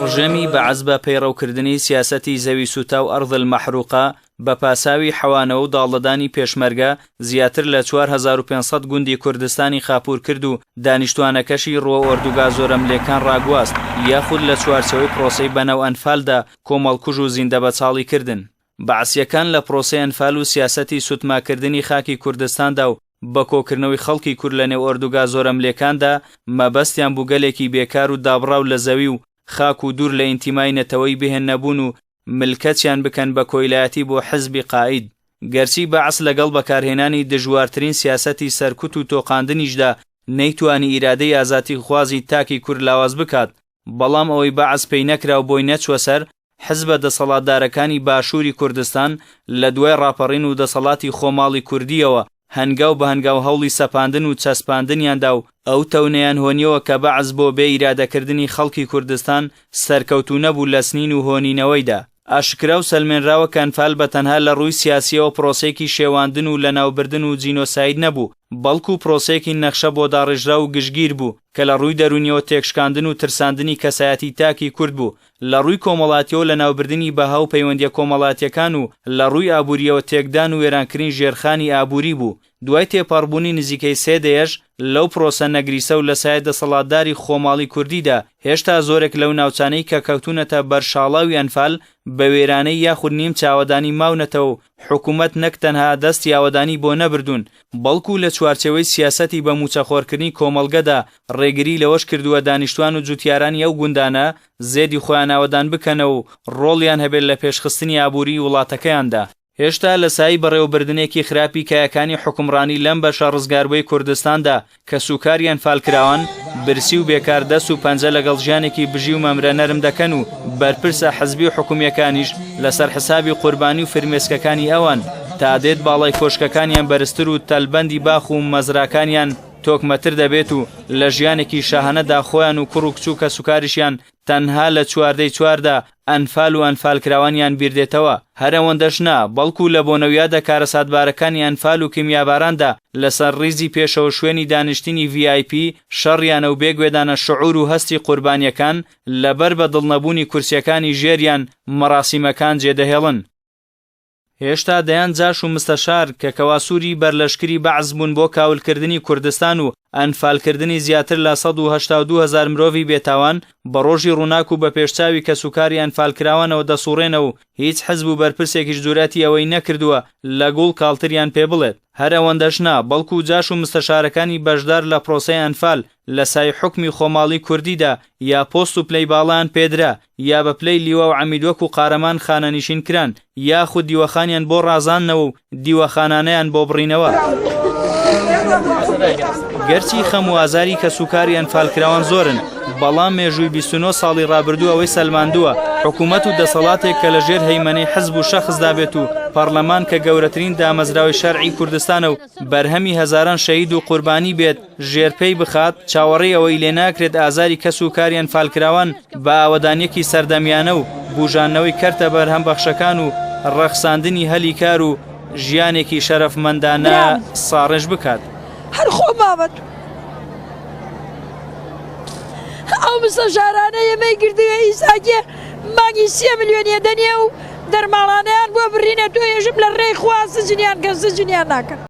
ڕژێمی بەعەز بە پەیڕەوکردنی سیاسەتی زەوی سوتا و ئەرض المەحروقە بە پاساوی حەوانەوە و داڵەدانی پێشمەرگە زیاتر لە 4500 گوندی کوردستانی خاپور کرد و دانیشتوانەکەشی ڕۆ ئۆردوگا زۆرەملێکان ڕاگواست یاخود لە چوارچەوەی پرۆسەی بەنەو ئەنفالدا کۆمەڵکوژ و زیندە بەچاڵی کردن. بەعسیەکان لە پرۆسەی ئەنفال و سیاسەتی سوتماکردنی خاکی کوردستاندا و بە کۆکردنەوەی خەڵکی کورد لە نێو ئۆردوگا زۆرەملێکاندا مەبەستیان بوو گەلێکی بێکار و دابڕاو لە زەوی و خاک و دوور لە ئینتیمای نەتەوەی بهێنەبوون و ملکەتیان بکەن بە کۆیلایەتی بۆ حزبی قائید. گەرچی بەعس لەگەڵ بەکارهێنانی دژوارترین سیاسەتی سەرکوت و تۆقاندنیشدا نەیتوانی ئیرادەی ئازادی خوازی تاکی کورد لاواز بکات، بەڵام ئەوەی بەعس پێی نەکرا و بۆی نەچوە سەر حزبە دەسەڵاتدارەکانی باشووری کوردستان لە دوای ڕاپەڕین و دەسەڵاتی خۆماڵی کوردیەوە هەنگاو بە هەنگاو هەوڵی سەپاندن و چەسپاندنیاندا و ئەو تەونەیان هۆنیەوە کە بەعس بۆ بێ ئیرادەکردنی خەڵکی کوردستان سەرکەوتوو نەبوو لە سنین و هۆنینەوەیدا. ئاشکرا و سەلمێنراوە کە ئەنفال بە تەنها لە ڕووی سیاسیەوە پرۆسێکی شێواندن و لەناوبردن و جینۆساید نەبوو، بەڵکو پرۆسێکی نەخشە بۆ داڕێژرا و گشتگیر بوو کە لە ڕووی دەرونیەوە تێکشکاندن و ترساندنی کەسایەتی تاکی کورد بوو، لە ڕووی کۆمەڵاتیەوە لە ناوبردنی بەها و پەیوەندیە کۆمەڵاتیەکان و لە ڕووی ئابووریەوە تێکدان و وێرانکردنی ژێرخانی ئابووری بوو. دوای تێپەڕبوونی نزیکەی 3 دەیەش لەو پرۆسە نەگریسە و لە سایە دەسەڵاتداری خۆماڵی کوردیدا هێشتا زۆرێک لەو ناوچانەی کە کەوتونەتە بەرشاڵاوی ئەنفال بە وێرانەی یاخود نیم چاوەدانی ماونەتەوە و حکوومەت نەک تەنها دەست یاوەدانی بۆ نەبردوون، بەڵکو لە چوارچەوەی سیاسەتی بە موچەخۆرکردنی کۆمەڵگەدا ڕێگری لەوەش کردووە دانیشتوان و جوتیارانی ئەو گوندانە زێدی خۆیان ئاوەدان بکەنەوە و ڕۆڵیان هەبێت لە پێشخستنی ئابووری وڵاتەکەیاندا. هێشتا لە سای بەڕێوەبردنێکی خراپی کایەکانی حکومڕانی لەم بەشە ڕزگاربووی کوردستاندا کە سوکاریان فالکراون برسی و بێکار دەست و پەنجە لەگەڵ ژیانێکی بژی و مەمرە نەرم دەکەن و بەرپرسە حزبی و حکومیەکانیش لەسەر حسابی قوربانی و فرمێسکەکانی ئەوان تا دێت باڵای کۆشکەکانیان بەرزتر و تەلبەندی باخ و مەزراکانیان تۆکمەتر دەبێت و لە ژیانێکی شاهانەدا خۆیان و کوڕ و کچوو کە سوکاریشیان تەنها لە 4/4 ئەنفال و ئەنفالکراوانیان بیردێتەوە. هەرەوەندەش نا، بەڵکو لە بۆنەویادە کارە ساتبارەکانی ئەنفال و کیمیاباراندا لەسەر ڕیزی پێشەوە شوێنی دانیشتنی VIP شەڕیانە و بێگوێدانە شعور و هەستی قوربانیەکان لەبەر بە دڵنەبوونی کورسیەکانی ژێریان مەراسیمەکان جێدەهێڵن. هێشتا دەیان جاش و مستەشار کە کەواسووری بەرلەشکری بەعز بوون بۆ کاولکردنی کوردستان و ئەنفالکردنی زیاتر لە 182,000 مرۆڤی بێتاوان بە ڕۆژی ڕووناک و بە پێشچاوی کە سوکاری ئەنفالکراوانەوە دەسوڕێنە و هیچ حزب و بەرپرسێکیش جوراتی ئەوەی نەکردووە لە گوڵ کاڵتریان پێ بڵێت. هەر ئەوەندەش نا، بەڵکو جاش و مستەشارەکانی بەشدار لە پرۆسەی ئەنفال لە سای حکمی خۆماڵی کوردیدا یا پۆست و پلەی باڵان پێدرا یا بە پلەی لیوە و عەمیدوەک و قارەمان خانەنشین کران یاخود دیوەخانیان بۆ ڕازاندنەوە و دیوەخانانەیان بۆ بڕینەوە. گەرچی خەم و ئازاری کە سوکاری ئەنفالکراوان زۆرن، بەڵام مێژووی 29 ساڵی ڕابردوو ئەوەی سەلماندووە حکوومەت و دەسەڵاتێک کە لەژێر هەیمەنەی حزب و شەخصدا بێت و پەرلەمان کە گەورەترین دامەزراوی شەرعی کوردستانە و بەرهەمی هەزاران شەهید و قوربانی بێت ژێرپەی بخات، چاوەڕێی ئەوەی لێ ناکرێت ئازاری کەس و کاری ئەنفالکراوان بە ئاوەدانیەکی سەردەمیانە و بوژانەوەی کەرتە بەرهەم بەخشەکان و ڕەخساندنی هەلی کار و ژیانێکی شەرەفمەندانە ساڕێژ بکات. هەر خۆ بابەت ئەو مستەشارانە ئێمەی گردووە ئیساکێ مانگی 3 ملیۆنیە دەنێ و دەرماڵانەیان بۆ بڕینە تۆ ێژم لە ڕێی خوا سجنیان کە سجنیان ناکەن.